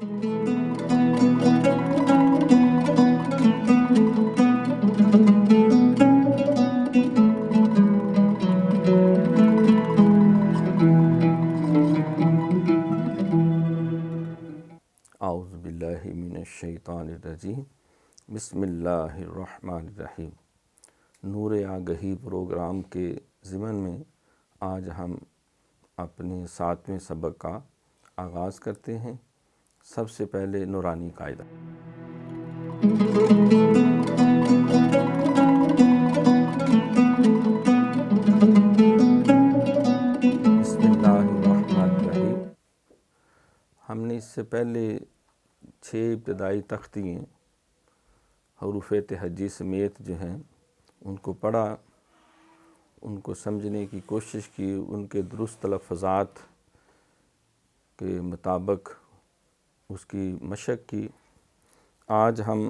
اعوذ باللہ من الشیطان الرجیم، بسم اللہ الرحمن الرحیم۔ نور آگہی پروگرام کے ضمن میں آج ہم اپنے 7ویں سبق کا آغاز کرتے ہیں۔ سب سے پہلے نورانی قاعدہ۔ بسم اللہ الرحمن الرحیم۔ ہم نے اس سے پہلے 6 ابتدائی تختییں حروف تہجی سمیت جو ہیں ان کو پڑھا، ان کو سمجھنے کی کوشش کی، ان کے درست تلفظات کے مطابق اس کی مشق کی۔ آج ہم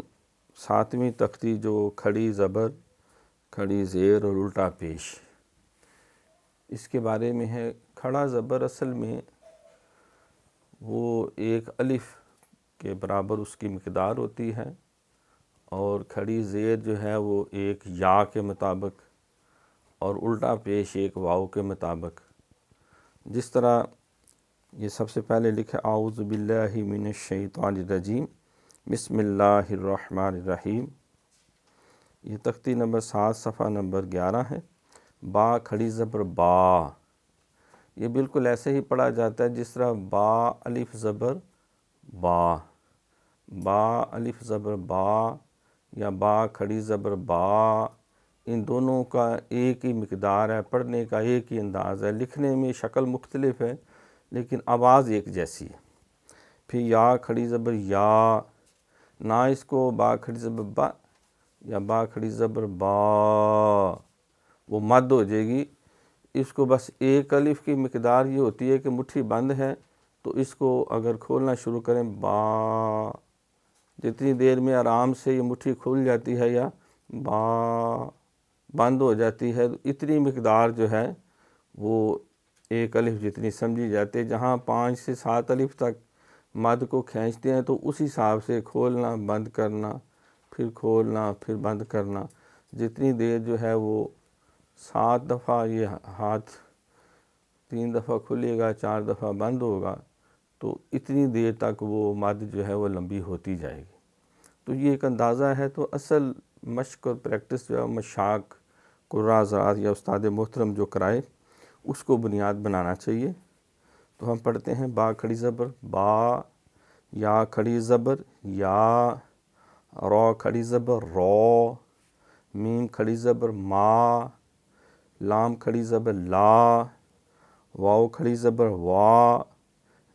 7ویں تختی جو کھڑی زبر، کھڑی زیر اور الٹا پیش، اس کے بارے میں ہے۔ کھڑا زبر اصل میں وہ ایک الف کے برابر اس کی مقدار ہوتی ہے، اور کھڑی زیر جو ہے وہ ایک یا کے مطابق، اور الٹا پیش ایک واو کے مطابق۔ جس طرح یہ سب سے پہلے لکھا اعوذ باللہ من الشیطان الرجیم، بسم اللہ الرحمن الرحیم۔ یہ تختی نمبر 7 صفحہ نمبر 11 ہے۔ با کھڑی زبر با، یہ بالکل ایسے ہی پڑھا جاتا ہے جس طرح با الف زبر با، با الف زبر با یا با کھڑی زبر با، ان دونوں کا ایک ہی مقدار ہے، پڑھنے کا ایک ہی انداز ہے، لکھنے میں شکل مختلف ہے لیکن آواز ایک جیسی ہے۔ پھر یا کھڑی زبر یا، نہ اس کو با کھڑی زبر با یا با کھڑی زبر با، وہ مد ہو جائے گی۔ اس کو بس ایک الف کی مقدار یہ ہوتی ہے کہ مٹھی بند ہے تو اس کو اگر کھولنا شروع کریں با، جتنی دیر میں آرام سے یہ مٹھی کھل جاتی ہے یا با بند ہو جاتی ہے، تو اتنی مقدار جو ہے وہ ایک الف جتنی سمجھی جاتی ہے۔ جہاں 5 سے 7 الف تک مد کو کھینچتے ہیں تو اس حساب سے کھولنا بند کرنا، پھر کھولنا پھر بند کرنا، جتنی دیر جو ہے وہ 7 دفعہ یہ ہاتھ 3 دفعہ کھلے گا، 4 دفعہ بند ہوگا، تو اتنی دیر تک وہ مد جو ہے وہ لمبی ہوتی جائے گی۔ تو یہ ایک اندازہ ہے۔ تو اصل مشق اور پریکٹس جو ہے مشاق قراء حضرات یا استاد محترم جو کرائے اس کو بنیاد بنانا چاہیے۔ تو ہم پڑھتے ہیں با کھڑی زبر با، یا کھڑی زبر یا، را کھڑی زبر رو، میم کھڑی زبر ما، لام کھڑی زبر لا، واو کھڑی زبر وا،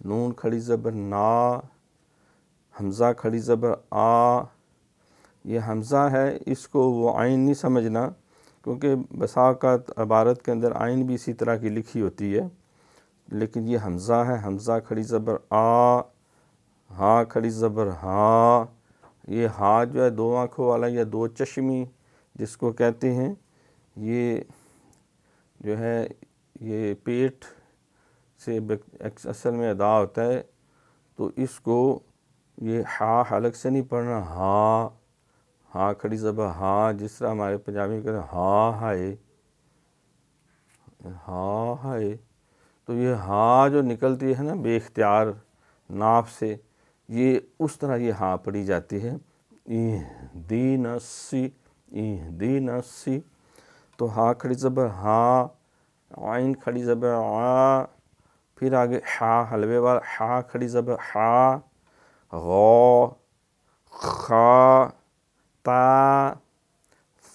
نون کھڑی زبر نا، حمزہ کھڑی زبر آ۔ یہ حمزہ ہے، اس کو وہ عین نہیں سمجھنا، کیونکہ بسا اوقات عبارت کے اندر عین بھی اسی طرح کی لکھی ہوتی ہے، لیکن یہ حمزہ ہے۔ حمزہ کھڑی زبر آ، ہاں کھڑی زبر ہاں۔ یہ ہاں جو ہے 2 آنکھوں والا یا 2 چشمی جس کو کہتے ہیں، یہ جو ہے یہ پیٹ سے اصل میں ادا ہوتا ہے، تو اس کو یہ ہا حلق سے نہیں پڑھنا، ہاں ہاں کھڑی زبر ہاں، جس طرح ہمارے پنجابی میں کہتے ہیں ہاں ہائے، ہاں ہائے۔ تو یہ ہاں جو نکلتی ہے نا بے اختیار ناف سے، یہ اس طرح یہ ہاں پڑھی جاتی ہے، اہدینا الصراط، اہدینا الصراط۔ تو ہاں کھڑی زبر ہاں، عین کھڑی زبر آ، پھر آگے ہا حلوے والا ہا کھڑی زبر ہا، غو، خا، تا،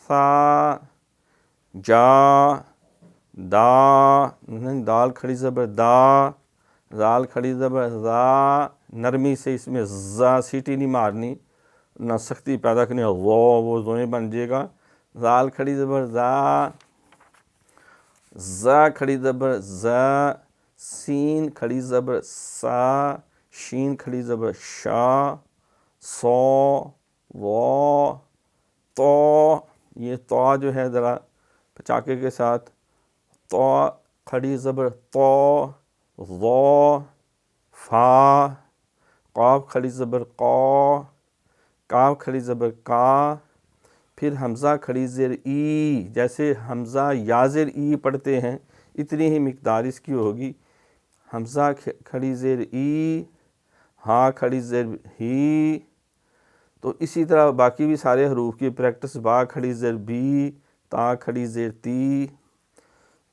ثا، جا، دا، دال کھڑی زبر دا، زال کھڑی زبر زا، نرمی سے اس میں زا سیٹی نہیں مارنی، نہ سختی پیدا کرنی، وہ زوئیں بن جائے گا۔ زال کھڑی زبر زا، زا کھڑی زبر زا، سین کھڑی زبر سا، شین کھڑی زبر شا، سو، و، تو۔ یہ تو جو ہے ذرا پچاکے کے ساتھ، تو کھڑی زبر تو، ضو، فا، قاف کھڑی زبر قا، کاف کھڑی زبر کا، پھر حمزہ کھڑی زیر ای، جیسے حمزہ یا زیر ای پڑھتے ہیں اتنی ہی مقدار اس کی ہوگی۔ حمزہ کھڑی زیر ای، ہاں کھڑی زیر ہی، تو اسی طرح باقی بھی سارے حروف کی پریکٹس۔ با کھڑی زیر بی، تا کھڑی زیر تی،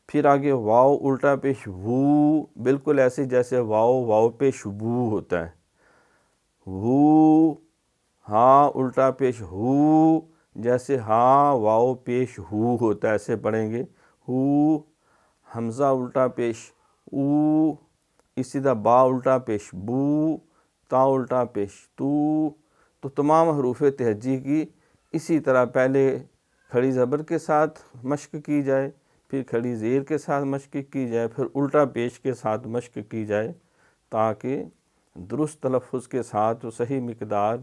پھر آگے واو الٹا پیش وو، بالکل ایسے جیسے واو پیش وو ہوتا ہے، وو۔ ہاں الٹا پیش ہو، جیسے ہاں واو پیش ہو ہوتا ہے، ایسے پڑھیں گے ہو۔ حمزہ الٹا پیش او، اسی طرح با الٹا پیش بو، تا الٹا پیش تو تمام حروف تہجی کی اسی طرح پہلے کھڑی زبر کے ساتھ مشق کی جائے، پھر کھڑی زیر کے ساتھ مشق کی جائے، پھر الٹا پیش کے ساتھ مشق کی جائے، تاکہ درست تلفظ کے ساتھ و صحیح مقدار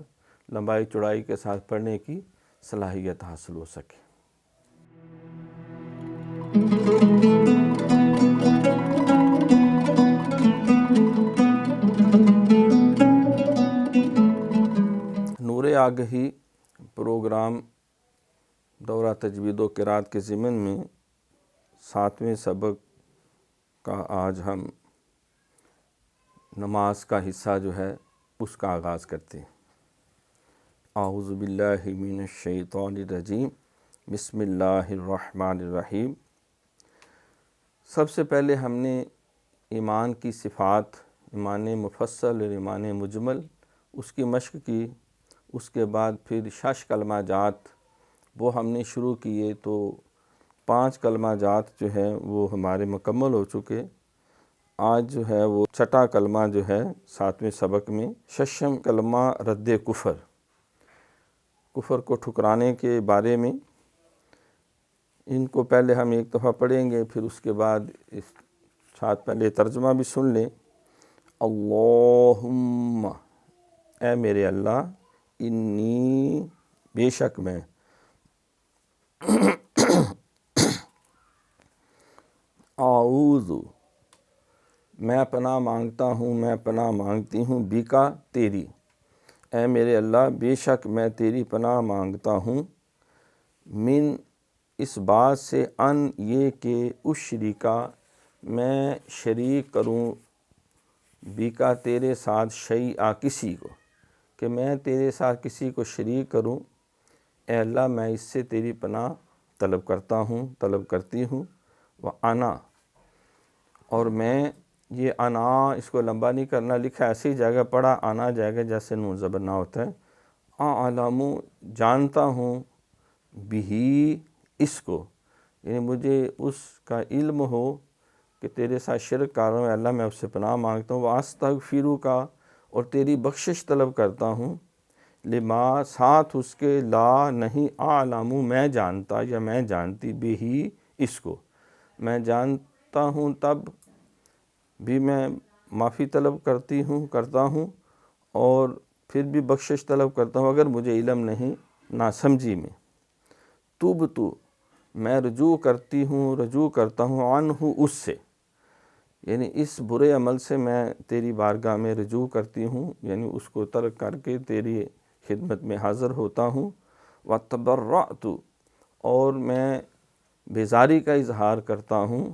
لمبائی چوڑائی کے ساتھ پڑھنے کی صلاحیت حاصل ہو سکے۔ نور آگہی پروگرام دورہ تجوید و قرات کے ضمن میں 7ویں سبق کا آج ہم نماز کا حصہ جو ہے اس کا آغاز کرتے ہیں۔ اعوذ باللہ من الشیطان الرجیم، بسم اللہ الرحمن الرحیم۔ سب سے پہلے ہم نے ایمان کی صفات، ایمان مفصل اور ایمان مجمل، اس کی مشق کی۔ اس کے بعد پھر 6 کلمہ جات وہ ہم نے شروع کیے، تو 5 کلمہ جات جو ہیں وہ ہمارے مکمل ہو چکے۔ آج جو ہے وہ 6واں کلمہ جو ہے 7ویں سبق میں، 6واں کلمہ رد کفر، کفر کو ٹھکرانے کے بارے میں۔ ان کو پہلے ہم ایک دفعہ پڑھیں گے، پھر اس کے بعد اس ساتھ پہلے ترجمہ بھی سن لیں۔ اللہم، اے میرے اللہ، انی، بے شک میں، اعوذ، میں پناہ مانگتا ہوں، میں پناہ مانگتی ہوں، بکا، تیری، اے میرے اللہ بے شک میں تیری پناہ مانگتا ہوں، من، اس بات سے، ان، یہ کہ، اشرکا، میں شریک کروں، بکا، تیرے ساتھ، شیئا، کسی کو، کہ میں تیرے ساتھ کسی کو شریک کروں۔ اے اللہ میں اس سے تیری پناہ طلب کرتا ہوں، طلب کرتی ہوں۔ وَأَنَا، اور میں، یہ انا اس کو لمبا نہیں کرنا، لکھا ایسی جگہ، پڑھا آنا جائے گا جیسے نون زبر نہ ہوتا ہے۔ اعلم، جانتا ہوں، بہی، اس کو، یعنی مجھے اس کا علم ہو کہ تیرے ساتھ شرک کر رہا ہوں، اللہ میں اس سے پناہ مانگتا ہوں۔ وَأَسْتَغْفِرُکَ، اور تیری بخشش طلب کرتا ہوں، لما، ساتھ اس کے، لا، نہیں، اعلم، میں جانتا یا میں جانتی، بہی، اس کو، میں جانتا ہوں تب بھی میں معافی طلب کرتا ہوں، اور پھر بھی بخشش طلب کرتا ہوں اگر مجھے علم نہیں، ناسمجھی میں۔ توبتو، میں رجوع کرتا ہوں، عنہ، اس سے، یعنی اس برے عمل سے میں تیری بارگاہ میں رجوع کرتی ہوں، یعنی اس کو ترک کر کے تیری خدمت میں حاضر ہوتا ہوں۔ وَتَبَرَّأْتُ، اور میں بیزاری کا اظہار کرتا ہوں،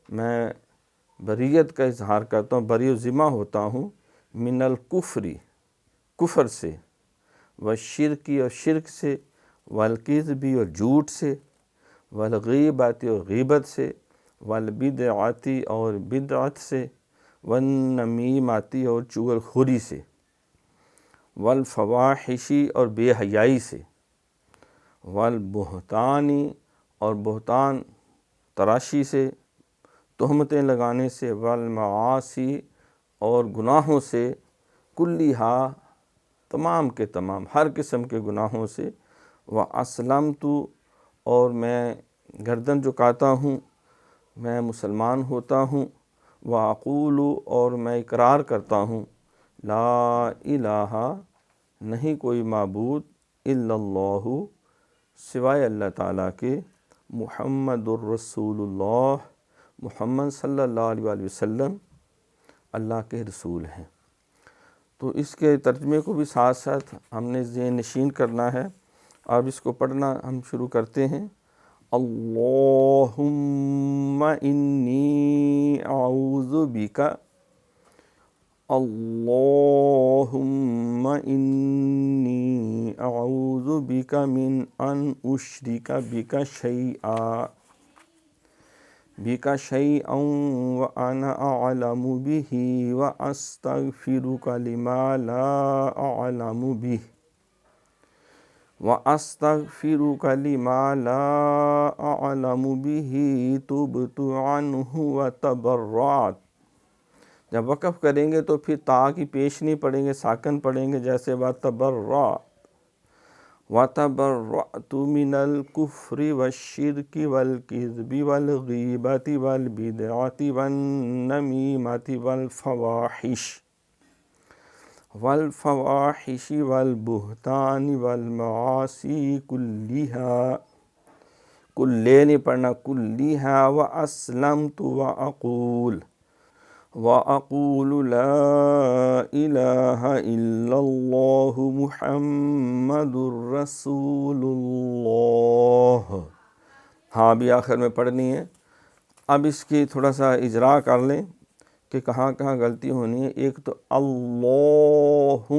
میں بریت کا اظہار کرتا ہوں، بری و ذمہ ہوتا ہوں، من الکفری، کفر سے، والشرکی، اور شرک سے، والکذبی، اور جھوٹ سے، والغیبت، اور غیبت سے، والبدعتی، اور بدعت سے، والنمیمتی، اور چغل خوری سے، والفواحشی، اور بے حیائی سے، والبہتانی، اور بہتان تراشی سے، تہمتیں لگانے سے، والمعاصی، اور گناہوں سے، کلیہا، تمام کے تمام، ہر قسم کے گناہوں سے۔ وَأَسْلَمْتُ، اور میں گردن جھکاتا ہوں، میں مسلمان ہوتا ہوں۔ وَأَقُولُ، اور میں اقرار کرتا ہوں، لا الہ، نہیں کوئی معبود، الا اللہ، سوائے اللہ تعالیٰ کے، محمد الرسول اللہ، محمد صلی اللہ علیہ وسلم اللہ کے رسول ہیں۔ تو اس کے ترجمے کو بھی ساتھ ساتھ ہم نے ذہن نشین کرنا ہے. اب اس کو پڑھنا ہم شروع کرتے ہیں. اللہم انی اعوذ بک، اللہم انی اعوذ بک من ان اشرک بک شیئا وانا اعلم به واستغفرک لما لا اعلم به وَأَسْتَغْفِرُكَ لِمَا لَا أَعْلَمُ بِهِ تُبْتُ عَنْهُ وَتَبَرَّعْتُ. جب وقف کریں گے تو پھر تا کی پیش نہیں پڑھیں گے، ساکن پڑھیں گے، جیسے وَتَبَرَّعْتُ مِنَ الْكُفْرِ وَالشِّرْكِ وَالْكِذْبِ وَالْغِيبَةِ وَالْبِدْعَةِ وَالنَّمِيمَةِ والفواحش والبہتان والمعاصی کلّے نہیں پڑھنا، کلّھا. واسلمت واقول لا الہ الا اللہ محمد رسول اللہ. ہاں بھی آخر میں پڑھنی ہے. اب اس کی تھوڑا سا اجرا کر لیں کہ کہاں کہاں غلطی ہونی ہے. ایک تو اللہم،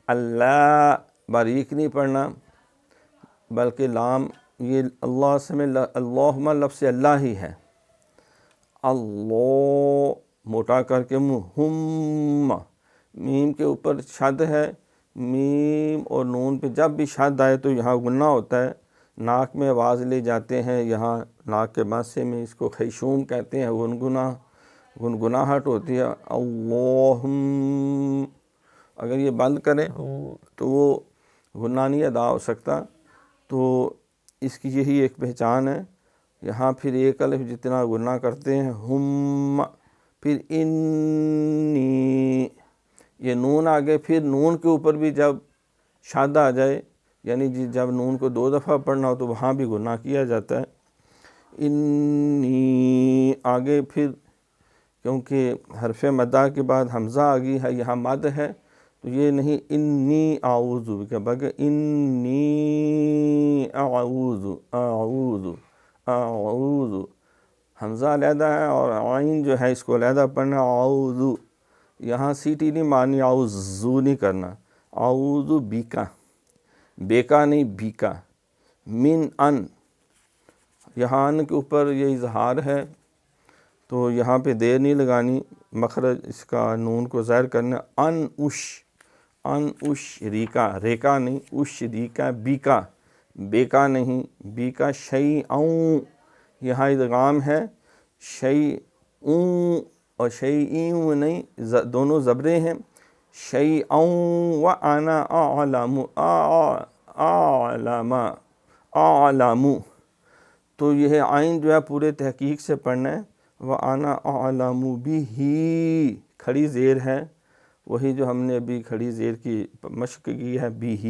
اللہ باریک نہیں پڑھنا بلکہ لام، یہ اللہ سے میں اللہم لفظ اللہ ہی ہے. اللہ موٹا کر کے ہم، میم کے اوپر شد ہے، میم اور نون پہ جب بھی شد آئے تو یہاں غنہ ہوتا ہے، ناک میں آواز لے جاتے ہیں. یہاں ناک کے ماسے میں اس کو خیشوم کہتے ہیں، گنگناہٹ ہوتی ہے. اللہم اگر یہ بند کریں تو وہ غنہ نہیں ادا ہو سکتا. تو اس کی یہی ایک پہچان ہے. یہاں پھر ایک الف جتنا غنہ کرتے ہیں، ہم، پھر انی، یہ نون آگے، پھر نون کے اوپر بھی جب شاد آ جائے، یعنی جب نون کو 2 دفعہ پڑھنا ہو تو وہاں بھی غنہ کیا جاتا ہے. انی آگے پھر کیونکہ حرف مدہ کے بعد حمزہ آ گئی ہے، یہاں مد ہے تو یہ نہیں انی اعوذ بک، بلکہ انی اعوذ. حمزہ علیحدہ ہے اور عین جو ہے اس کو علیحدہ پڑھنا. اعوذ، یہاں سیٹی نہیں مارنی، اعوذ نہیں کرنا. اعوذ بیکا، بیکا نہیں بیکا. من ان، یہاں ان کے اوپر یہ اظہار ہے تو یہاں پہ دیر نہیں لگانی، مخرج اس کا نون کو ظاہر کرنا. ان اش ریکا، ریکا نہیں، اش ریکا. بیکا، بیکا نہیں، بیکا. شیئاً، یہاں ادغام ہے، شیئاً اور شیئاً نہیں، دونوں زبریں ہیں. شیئاً وانا اعلم، تو یہ عین جو ہے پورے تحقیق سے پڑھنا ہے. وَأَنَا أَعْلَمُ بِهِ، کھڑی زیر ہے، وہی جو ہم نے ابھی کھڑی زیر کی مشق کی ہے، بِهِ.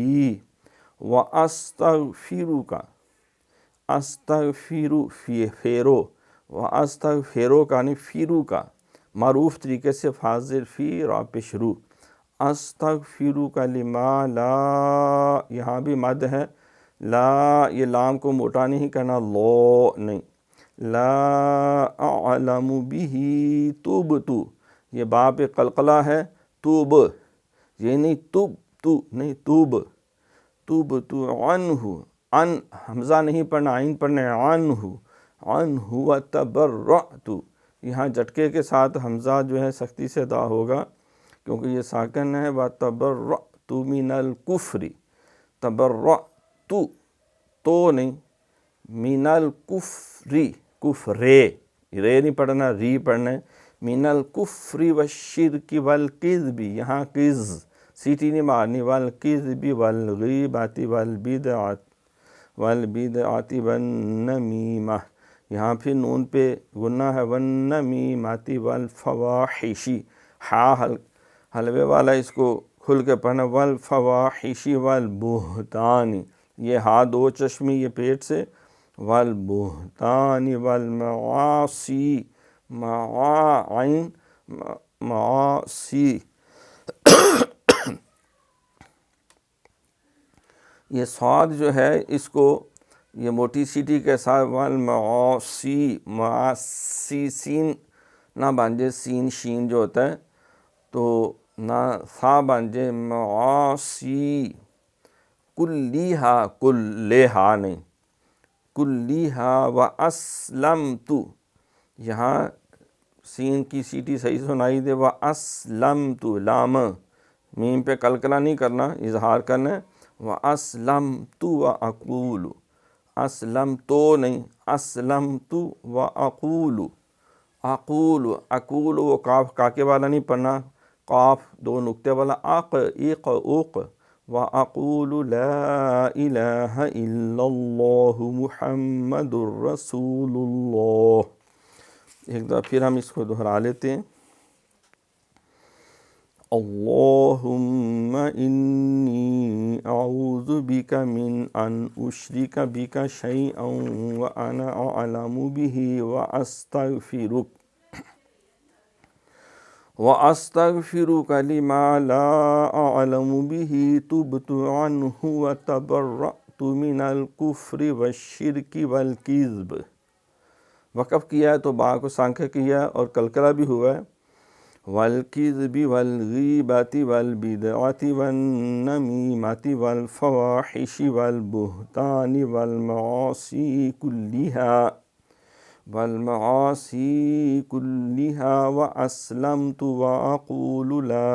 وَأَسْتَغْفِرُكَ، استغفر فیرو، وَأَسْتَغْفِرُكَ نہیں فیرو کا، معروف طریقے سے فاضل فی را پہ شروع. استغفرک لما لا، یہاں بھی مد ہے، لا یہ لام کو موٹا نہیں کرنا، لو نہیں. لا اعلم به تبت، یہ با پہ قلقلہ ہے، توب، یہ نہیں تب تو نہیں، توبت عنہ، ان حمزہ نہیں پڑھنا، عین پڑھنا ہے. عنہ وتبرعت، یہاں جھٹکے کے ساتھ حمزہ جو ہے سختی سے ادا ہوگا کیونکہ یہ ساکن ہے. وتبرعت من الکفر، تبرعت تو نہیں، من الکفر، کفرے، رے نہیں پڑھنا، ری پڑھنا ہے. من الکفر والشرک والکذب، یہاں کذ سیٹی نہیں مارنی. والکذب والغیبۃ والبدعۃ والنمیمہ، یہاں پھر نون پہ غنہ ہے. والنمیمۃ والفواحش، ہا حلوے والا اس کو کھل کے پڑھنا. والفواحش والبہتان، یہ ہا 2 چشمی یہ پیٹ سے. والبہتان والمعاصی، عین معاصی، یہ صاد جو ہے اس کو یہ موٹی سیٹی کے ساتھ والمعاصی، معاصی سین نہ بن جائے، سین شین جو ہوتا ہے تو نہ سا بن جائے، معاصی کلیہا، کلیہا نہیں، کلیہا واسلمت، یہاں سین کی سیٹی صحیح سنائی دے، واسلمت، لام میم پہ کلکلا نہیں کرنا، اظہار کرنا ہے، واسلمت واقول، اسلم تو نہیں، اسلمت واقول، اقول، اقول وہ کاف کاکے والا نہیں پڑھنا، قاف دو نقطے والا، اق ایق اوق، واقول لا الہ الا اللہ محمد الرسول اللہ۔ ایک دفعہ پھر ہم اس کو دہرا لیتے ہیں، اللہم انی اعوذ بک من ان اشرک بک شیئا وانا اعلم بہ وَأَسْتَغْفِرُكَ لِمَا لَا أَعْلَمُ بِهِ تُبْتُ عَنْهُ وَتَبَرَّأْتُ مِنَ الْكُفْرِ وَالشِّرْكِ وَالْكِذْبِ۔ وقف کیا ہے تو با کو سانکھا کیا اور کلکلا بھی ہوا ہے، وَالْكِذْبِ وَالْغِيبَةِ وَالْبِدْعَةِ وَالنَّمِيمَةِ وَالْفَوَاحِشِ وَالْبُهْتَانِ وَالْمَعَاصِي كُلِّهَا وَأَسْلَمْتُ وَأَقُولُ لَا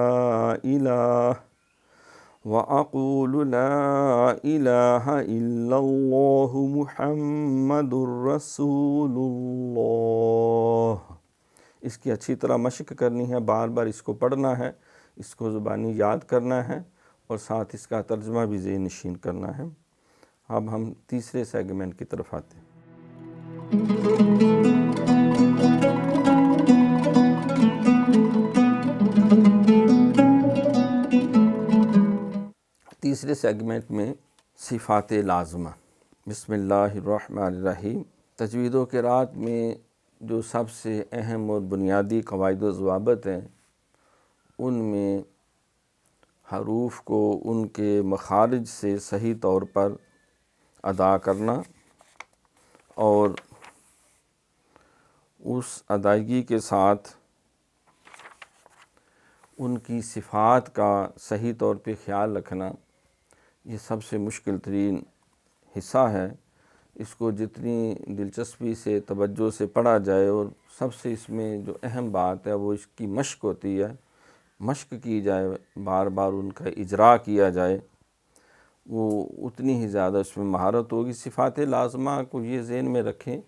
إِلَٰهَ إِلَّا اللَّهُ مُحَمَّدٌ رَّسُولُ اللَّهِ۔ اس کی اچھی طرح مشق کرنی ہے، بار بار اس کو پڑھنا ہے، اس کو زبانی یاد کرنا ہے اور ساتھ اس کا ترجمہ بھی ذہن نشین کرنا ہے۔ اب ہم تیسرے سیگمنٹ کی طرف آتے ہیں۔ تیسرے سیگمنٹ میں صفات لازمہ۔ بسم اللہ الرحمن الرحیم۔ تجوید و قرات میں جو سب سے اہم اور بنیادی قواعد و ضوابط ہیں، ان میں حروف کو ان کے مخارج سے صحیح طور پر ادا کرنا اور اس ادائیگی کے ساتھ ان کی صفات کا صحیح طور پہ خیال رکھنا، یہ سب سے مشکل ترین حصہ ہے۔ اس کو جتنی دلچسپی سے، توجہ سے پڑھا جائے اور سب سے اس میں جو اہم بات ہے وہ اس کی مشق ہوتی ہے، مشق کی جائے، بار بار ان کا اجرا کیا جائے، وہ اتنی ہی زیادہ اس میں مہارت ہوگی۔ صفات لازمہ کو یہ ذہن میں رکھیں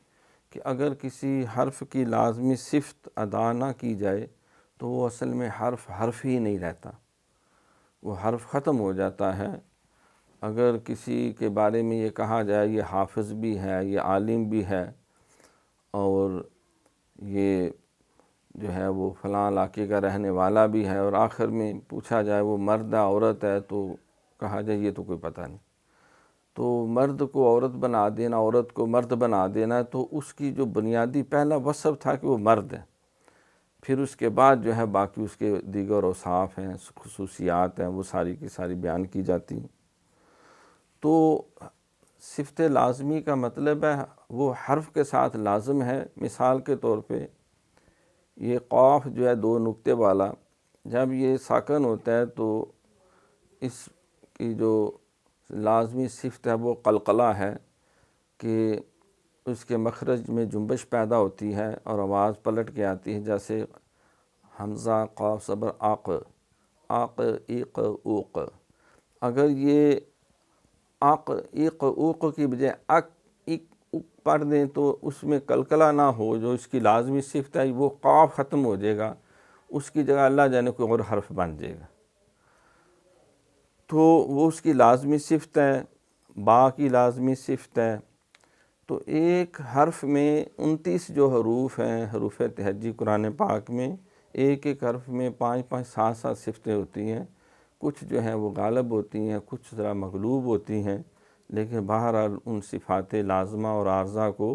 کہ اگر کسی حرف کی لازمی صفت ادا نہ کی جائے تو وہ اصل میں حرف ہی نہیں رہتا، وہ حرف ختم ہو جاتا ہے۔ اگر کسی کے بارے میں یہ کہا جائے یہ حافظ بھی ہے، یہ عالم بھی ہے، اور یہ جو ہے وہ فلاں علاقے کا رہنے والا بھی ہے، اور آخر میں پوچھا جائے وہ مرد ہے عورت ہے تو کہا جائے یہ تو کوئی پتہ نہیں، تو مرد کو عورت بنا دینا، عورت کو مرد بنا دینا، تو اس کی جو بنیادی پہلا وصف تھا کہ وہ مرد ہے، پھر اس کے بعد جو ہے باقی اس کے دیگر اوصاف ہیں، خصوصیات ہیں، وہ ساری کی ساری بیان کی جاتی ہیں۔ تو صفت لازمی کا مطلب ہے وہ حرف کے ساتھ لازم ہے۔ مثال کے طور پہ یہ قاف جو ہے دو نقطے والا، جب یہ ساکن ہوتا ہے تو اس کی جو لازمی صفت ہے وہ قلقلہ ہے، کہ اس کے مخرج میں جنبش پیدا ہوتی ہے اور آواز پلٹ کے آتی ہے، جیسے حمزہ قاف صبر آق، آق ایق اوق۔ اگر یہ آق ایق اوق کی بجائے اک ایک اوق پڑھ دیں تو اس میں قلقلہ نہ ہو، جو اس کی لازمی صفت ہے وہ قاف ختم ہو جائے گا، اس کی جگہ اللہ جانے کوئی اور حرف بن جائے گا، تو وہ اس کی لازمی صفت ہے، با کی لازمی صفت ہے۔ تو ایک حرف میں 29 جو حروف ہیں، حروف تہجی قرآن پاک میں، ایک ایک حرف میں 5 7 صفتیں ہوتی ہیں، کچھ جو ہیں وہ غالب ہوتی ہیں، کچھ ذرا مغلوب ہوتی ہیں، لیکن بہرحال ان صفات لازمہ اور عارضہ کو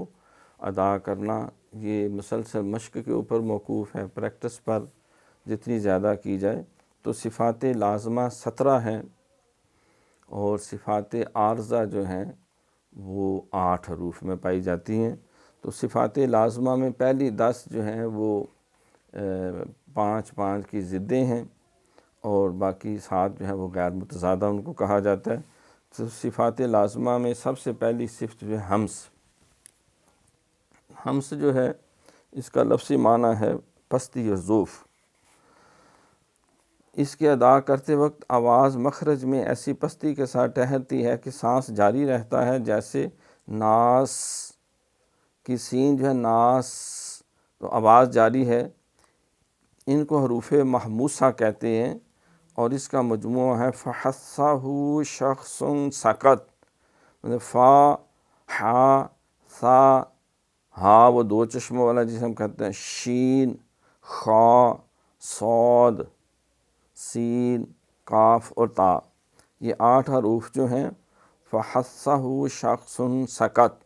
ادا کرنا یہ مسلسل مشق کے اوپر موقوف ہے، پریکٹس پر جتنی زیادہ کی جائے۔ تو صفات لازمہ 17 ہیں، اور صفات عارضہ جو ہیں وہ 8 حروف میں پائی جاتی ہیں۔ تو صفات لازمہ میں پہلی 10 جو ہیں وہ 5 کی ضدیں ہیں، اور باقی 7 جو ہیں وہ غیر متضادہ ان کو کہا جاتا ہے۔ تو صفات لازمہ میں سب سے پہلی صفت جو ہے ہمس۔ ہمس جو ہے اس کا لفظی معنی ہے پستی یا ضعف۔ اس کے ادا کرتے وقت آواز مخرج میں ایسی پستی کے ساتھ ٹھہرتی ہے کہ سانس جاری رہتا ہے، جیسے ناس کی سین جو ہے ناس، تو آواز جاری ہے۔ ان کو حروف محموسہ کہتے ہیں، اور اس کا مجموعہ ہے فحصہ شخص سکت، مطلب فا، ہا، سا، ہا وہ 2 چشموں والا جسے ہم کہتے ہیں، شین، خا، صاد، سین، کاف اور تا، یہ 8 حروف جو ہیں فحصہ شخص سکت۔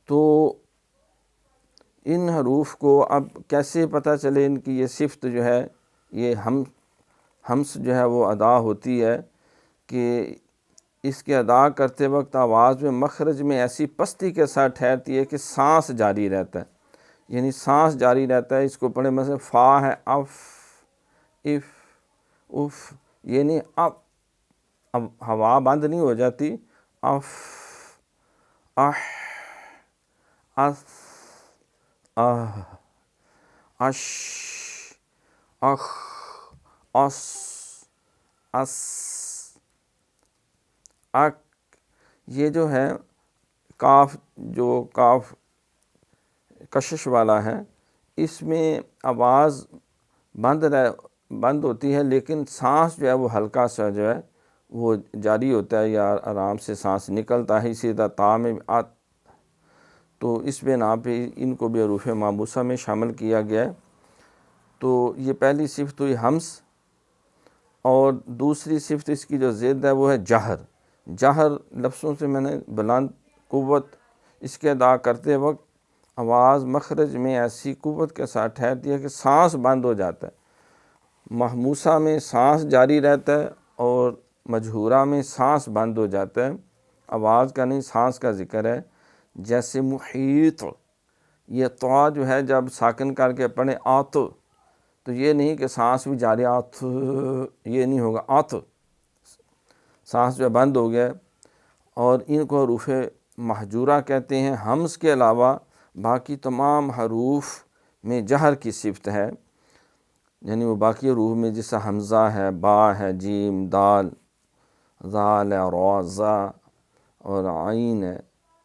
تو ان حروف کو اب کیسے پتہ چلے ان کی یہ صفت جو ہے، یہ ہمس جو ہے وہ ادا ہوتی ہے کہ اس کے ادا کرتے وقت آواز میں مخرج میں ایسی پستی کے ساتھ ٹھہرتی ہے کہ سانس جاری رہتا ہے، یعنی سانس جاری رہتا ہے۔ اس کو پڑھیں مثلا فا ہے اف، اف، اف، یعنی اب ہوا بند نہیں ہو جاتی، اف، اح، اس، آہ، اش، اخ، اس، اس، اک۔ یہ جو ہے کاف، جو کاف کشش والا ہے، اس میں آواز بند ہوتی ہے، لیکن سانس جو ہے وہ ہلکا سا جو ہے وہ جاری ہوتا ہے، یا آرام سے سانس نکلتا ہے۔ اسی طرح تا میں آت، تو اس بنا پہ ان کو بھی حروف محموسہ میں شامل کیا گیا ہے۔ تو یہ پہلی صفت ہوئی ہمس، اور دوسری صفت اس کی جو ضد ہے وہ ہے جہر۔ جہر لفظوں سے میں نے بلند قوت، اس کے ادا کرتے وقت آواز مخرج میں ایسی قوت کے ساتھ ٹھہرتی ہے کہ سانس بند ہو جاتا ہے۔ محموسہ میں سانس جاری رہتا ہے، اور مجہورہ میں سانس بند ہو جاتا ہے، آواز کا نہیں سانس کا ذکر ہے۔ جیسے محیط، یہ طا جو ہے جب ساکن کر کے پڑھیں آت، تو یہ نہیں کہ سانس بھی جاری آت، یہ نہیں ہوگا، آت سانس جو بند ہو گیا۔ اور ان کو حروف محجورہ کہتے ہیں۔ ہمز کے علاوہ باقی تمام حروف میں جہر کی صفت ہے، یعنی وہ باقی حروف میں جیسا حمزہ ہے، با ہے، جیم، دال، ذال ہے، را، زا، اور عین ہے،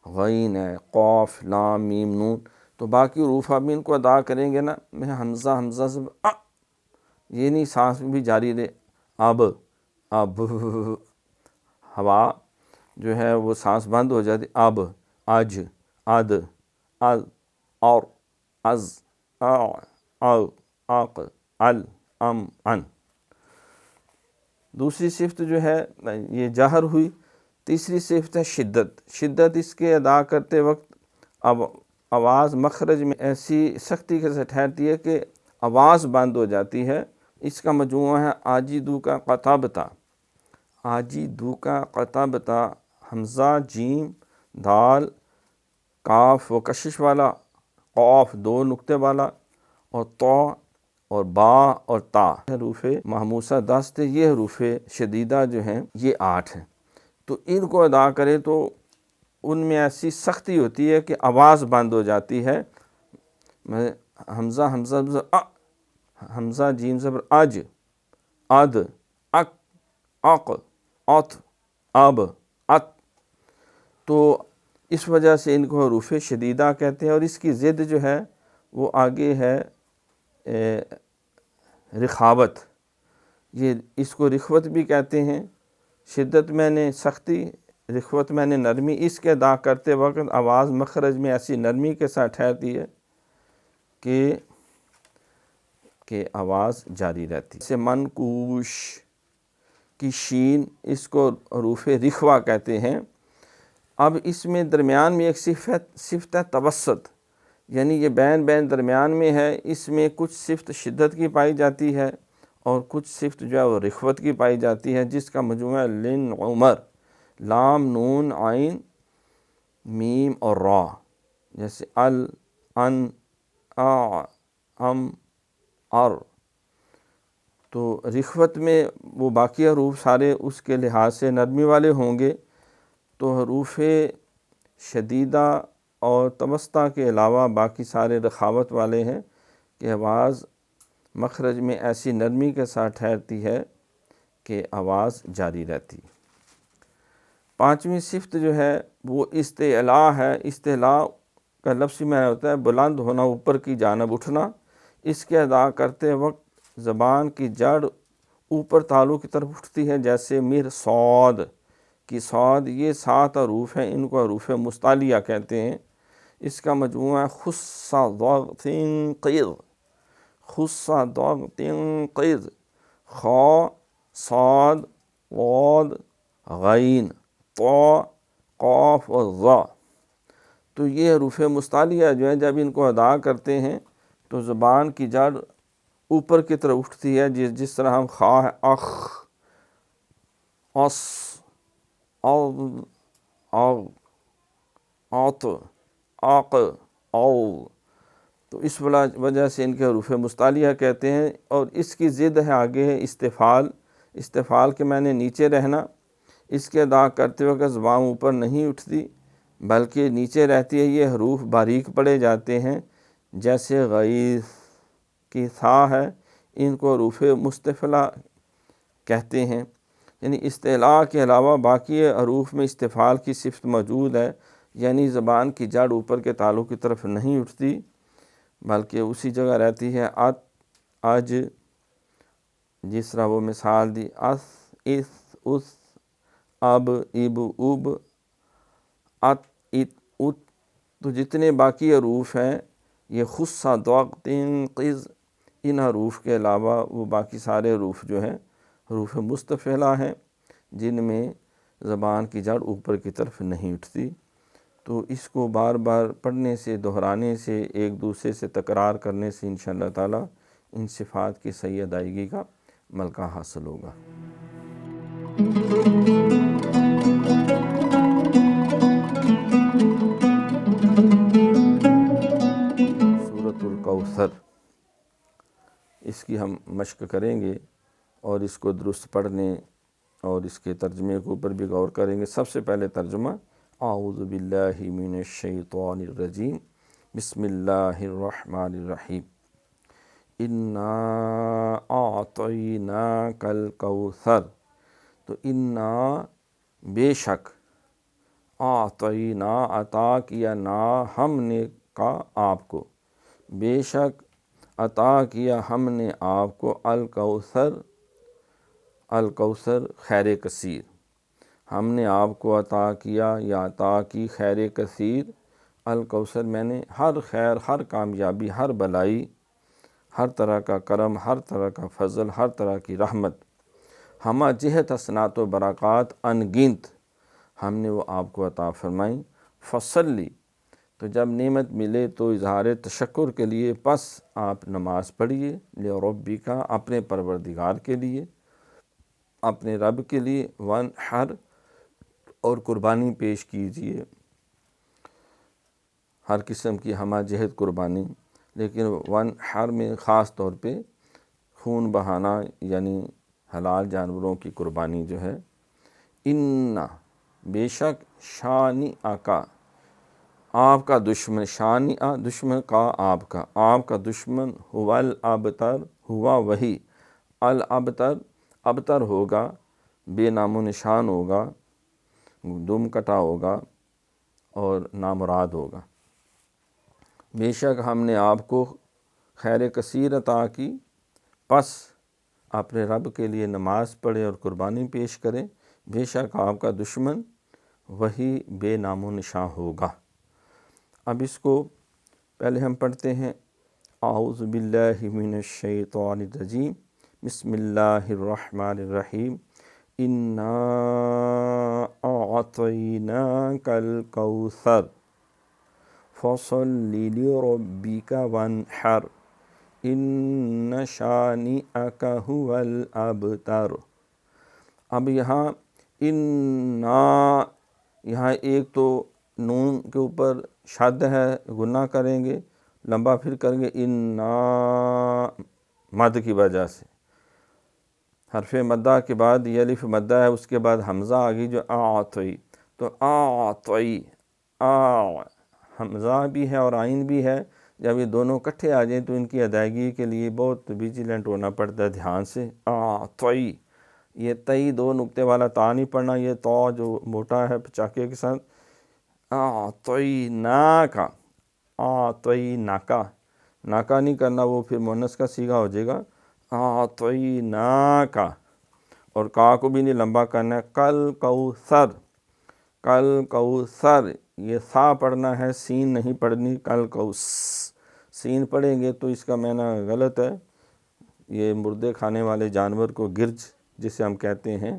غین ہے، قاف، لام، میم، نون، تو باقی حروف اب ان کو ادا کریں گے نا، میں حمزہ سے یہ نہیں سانس بھی جاری رہے، اب ہوا جو ہے وہ سانس بند ہو جاتی، اب، اج، اد، ال، اور، از، او، اق، ال، ام، ان۔ دوسری صفت جو ہے یہ جہر ہوئی۔ تیسری صفت ہے شدت۔ شدت اس کے ادا کرتے وقت اب آواز مخرج میں ایسی سختی کے سے ٹھہرتی ہے کہ آواز بند ہو جاتی ہے۔ اس کا مجموعہ ہے آجیدو کا قطابتا، آجیدو کا قطابتا، حمزہ، جیم، دال، کاف وہ کشش والا، قاف 2 نقطے والا، اور طا اور با اور تا، حروف محموسہ 10 تھے، یہ حروف شدیدہ جو ہیں یہ 8 ہیں۔ تو ان کو ادا کرے تو ان میں ایسی سختی ہوتی ہے کہ آواز بند ہو جاتی ہے۔ حمزہ حمزہ جیم زبر اج، اد، اک، اق، ات، اب، ات، تو اس وجہ سے ان کو حروف شدیدہ کہتے ہیں۔ اور اس کی ضد جو ہے وہ آگے ہے رخاوت، یہ اس کو رخوت بھی کہتے ہیں۔ شدت میں نے سختی، رخوت میں نے نرمی، اس کے ادا کرتے وقت آواز مخرج میں ایسی نرمی کے ساتھ ٹھہرتی ہے کہ آواز جاری رہتی ہے۔ منقوش کی شین، اس کو حروف رخوہ کہتے ہیں۔ اب اس میں درمیان میں ایک صفت ہے توسط، یعنی یہ بین درمیان میں ہے، اس میں کچھ صفت شدت کی پائی جاتی ہے، اور کچھ صفت جو ہے وہ رخوت کی پائی جاتی ہے، جس کا مجموعہ لن عمر، لام نون عین میم اور را، جیسے ال، ان، آ، ام، ار۔ تو رخوت میں وہ باقی حروف سارے اس کے لحاظ سے نرمی والے ہوں گے، تو حروف شدیدہ اور توسطہ کے علاوہ باقی سارے رخاوت والے ہیں کہ آواز مخرج میں ایسی نرمی کے ساتھ ٹھہرتی ہے کہ آواز جاری رہتی۔ پانچویں صفت جو ہے وہ استعلاء ہے۔ استعلاء کا لفظی معنی ہوتا ہے بلند ہونا، اوپر کی جانب اٹھنا۔ اس کے ادا کرتے وقت زبان کی جڑ اوپر تالو کی طرف اٹھتی ہے، جیسے مرصاد کی صاد، یہ 7 حروف ہیں، ان کو حروف مستعلیہ کہتے ہیں۔ اس کا مجموعہ خص ضغط قذ، خص ضغط قذ، خا، صاد، ضاد، غین، طا، قاف اور ظا۔ تو یہ حروف مستعلیہ جو ہیں جب ان کو ادا کرتے ہیں تو زبان کی جڑ اوپر کی طرف اٹھتی ہے، جس طرح ہم خا ہے اخ، اس، اغ، اغ، آت، آق، او۔ تو اس وجہ سے ان کے حروف مستعلیہ کہتے ہیں۔ اور اس کی ضد ہے آگے ہے استفعال۔ استفعال کے معنی نیچے رہنا۔ اس کے ادا کرتے وقت زبان اوپر نہیں اٹھتی بلکہ نیچے رہتی ہے۔ یہ حروف باریک پڑے جاتے ہیں، جیسے غیث کی تھا ہے، ان کو حروف مستفعلہ کہتے ہیں۔ یعنی استعلاء کے علاوہ باقی حروف میں استفعال کی صفت موجود ہے، یعنی زبان کی جڑ اوپر کے تالو کی طرف نہیں اٹھتی بلکہ اسی جگہ رہتی ہے۔ ات، اج، جس طرح وہ مثال دی، اس، اس، اس، اب، اب، اب، ات، ات، ات۔ تو جتنے باقی حروف ہیں یہ خص ضغط قذ، ان حروف کے علاوہ وہ باقی سارے حروف جو ہیں حروف مستفعلہ ہیں، جن میں زبان کی جڑ اوپر کی طرف نہیں اٹھتی۔ تو اس کو بار بار پڑھنے سے، دہرانے سے، ایک دوسرے سے تکرار کرنے سے انشاءاللہ تعالی ان صفات کی صحیح ادائیگی کا ملکہ حاصل ہوگا۔ سورۃ الکوثر، اس کی ہم مشق کریں گے اور اس کو درست پڑھنے اور اس کے ترجمے کے اوپر بھی غور کریں گے۔ سب سے پہلے ترجمہ، اعوذ باللہ من الشیطان الرجیم، بسم اللہ الرحمن الرحیم، انا اعطیناک الکوثر۔ تو انا بے شک، اعطینا عطا کیا، نا ہم نے، کا آپ کو، بے شک عطا کیا ہم نے آپ کو، الکوثر، الکوثر خیر کثیر، ہم نے آپ کو عطا کیا یا عطا کی خیر کثیر۔ الکوثر میں نے ہر خیر، ہر کامیابی، ہر بلائی، ہر طرح کا کرم، ہر طرح کا فضل، ہر طرح کی رحمت، ہمہ جہت حسنات و برکات ان گنت ہم نے وہ آپ کو عطا فرمائیں۔ فصلی، تو جب نعمت ملے تو اظہار تشکر کے لیے پس آپ نماز پڑھیے، لربک، اپنے پروردگار کے لیے، اپنے رب کے لیے، وانحر، اور قربانی پیش کیجیے، ہر قسم کی ہمہ جہت قربانی، لیکن وانحر میں خاص طور پہ خون بہانا یعنی حلال جانوروں کی قربانی جو ہے۔ ان، بے شک، شانئک، آپ کا دشمن، شانئ دشمن کا، آپ کا دشمن، ہوا الابتر، ہوا وہی، الابتر ابتر ہوگا، بے نام و نشان ہوگا، دم کٹا ہوگا اور نامراد ہوگا۔ بے شک ہم نے آپ کو خیر کثیر عطا کی، پس اپنے رب کے لیے نماز پڑھیں اور قربانی پیش کریں، بے شک آپ کا دشمن وہی بے نام و نشان ہوگا۔ اب اس کو پہلے ہم پڑھتے ہیں، اعوذ باللہ من الشیطان الرجیم، بسم اللہ الرحمن الرحیم، انا اعطیناک الکوثر فصل لربک وانحر، ان شانئک هو الابتر۔ اب یہاں یہاں ایک تو نون کے اوپر شد ہے، گناہ کریں گے، لمبا پھر کریں گے انا، مد کی وجہ سے حرف مدہ کے بعد یہ الف مدہ ہے، اس کے بعد حمزہ آگی جو آتوئی، تو آتوئی، حمزہ بھی ہے اور عین بھی ہے، جب یہ دونوں کٹھے آ جائیں تو ان کی ادائیگی کے لیے بہت ویجیلنٹ ہونا پڑتا ہے، دھیان سے۔ آتوئی، یہ تئی دو نقطے والا تا نہیں پڑھنا، یہ تو جو موٹا ہے پچاکے کے ساتھ، آتوئیناکا، آتوئیناکا، ناکا نہیں کرنا، وہ پھر مونس کا صیغہ ہو جائے گا، آتوئیناکا، اور کا کو بھی نہیں لمبا کرنا ہے، کل کوثر، کل کوثر، یہ سا پڑھنا ہے، سین نہیں پڑھنی، کل کوس، سین پڑھیں گے تو اس کا معنی غلط ہے، یہ مردے کھانے والے جانور کو گرج جسے ہم کہتے ہیں،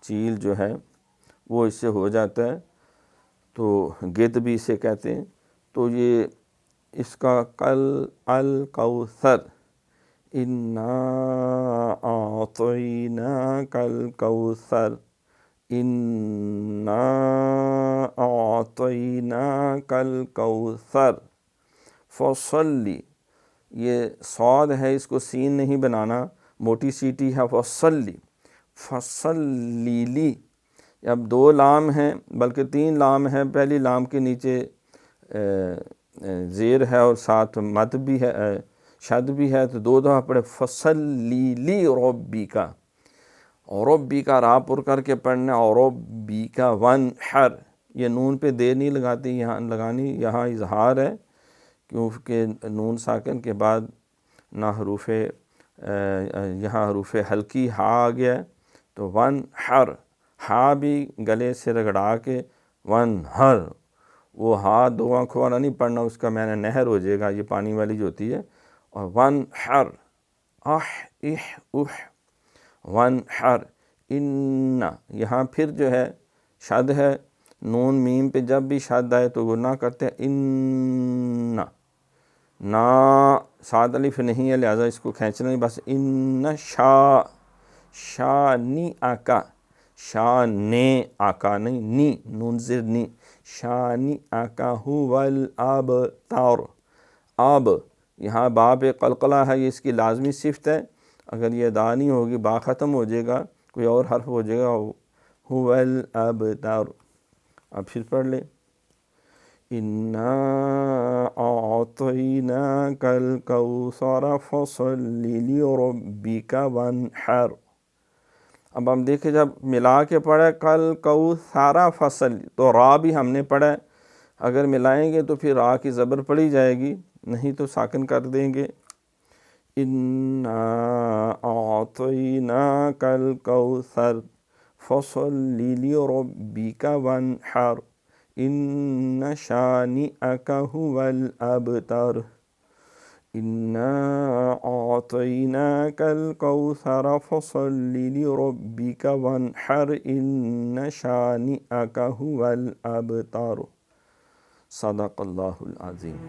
چیل جو ہے وہ اس سے ہو جاتا ہے، تو گد بھی اسے کہتے ہیں، تو یہ اس کا کل الکوثر، انا اعطیناک الکوثر، انا اعطیناک الکوثر، فصلی، یہ صاد ہے، اس کو سین نہیں بنانا، موٹی سیٹی ہے، فصلی، فصلی لی، اب دو لام ہیں بلکہ تین لام ہیں، پہلی لام کے نیچے زیر ہے اور ساتھ مد بھی ہے، شد بھی ہے، تو دو دفعہ پڑھے فصلی لی ربک، ربک را پر کر کے پڑھنا، اور ربک وانحر، یہ نون پہ دیر نہیں لگاتی یہاں لگانی، یہاں اظہار ہے کیونکہ نون ساکن کے بعد نہ حروف یہاں حروف حلقی ہا آ گیا ہے، تو وانحر، ہا بھی گلے سے رگڑا کے وانحر، وہ ہا دو آنکھوں والا نہیں پڑھنا، اس کا معنی نہر ہو جائے گا، یہ پانی والی جو ہوتی ہے، اور وانحر، وانحر، ان، یہاں پھر جو ہے شد ہے، نون میم پہ جب بھی شد آئے تو گناہ کرتے ہیں، ان، نا ساد الف نہیں ہے لہذا اس کو کھینچنا نہیں، بس ان شانی آکا، شانے آکا نہیں، نی نون زر نی، شانی آکا هو الابتر، آب، یہاں با پہ قلقلہ ہے، یہ اس کی لازمی صفت ہے، اگر یہ ادا نہیں ہوگی با ختم ہو جائے گا، کوئی اور حرف ہو جائے گا، هو الابتر۔ اب پھر پڑھ لیں، انا اعطیناک الکوثر فصل لربک وانحر۔ اب ہم دیکھیں جب ملا کے پڑھے کل کوثر فصل، تو را بھی ہم نے پڑھا ہے، اگر ملائیں گے تو پھر را کی زبر پڑھی جائے گی، نہیں تو ساکن کر دیں گے، انا اعطیناک الکوثر فصل لربک وانحر، ان شانئک هو الابتر، انا اعطیناک الکوثر فصل لربک وانحر، ان شانئک هو الابتر۔ صدق اللہ العظیم۔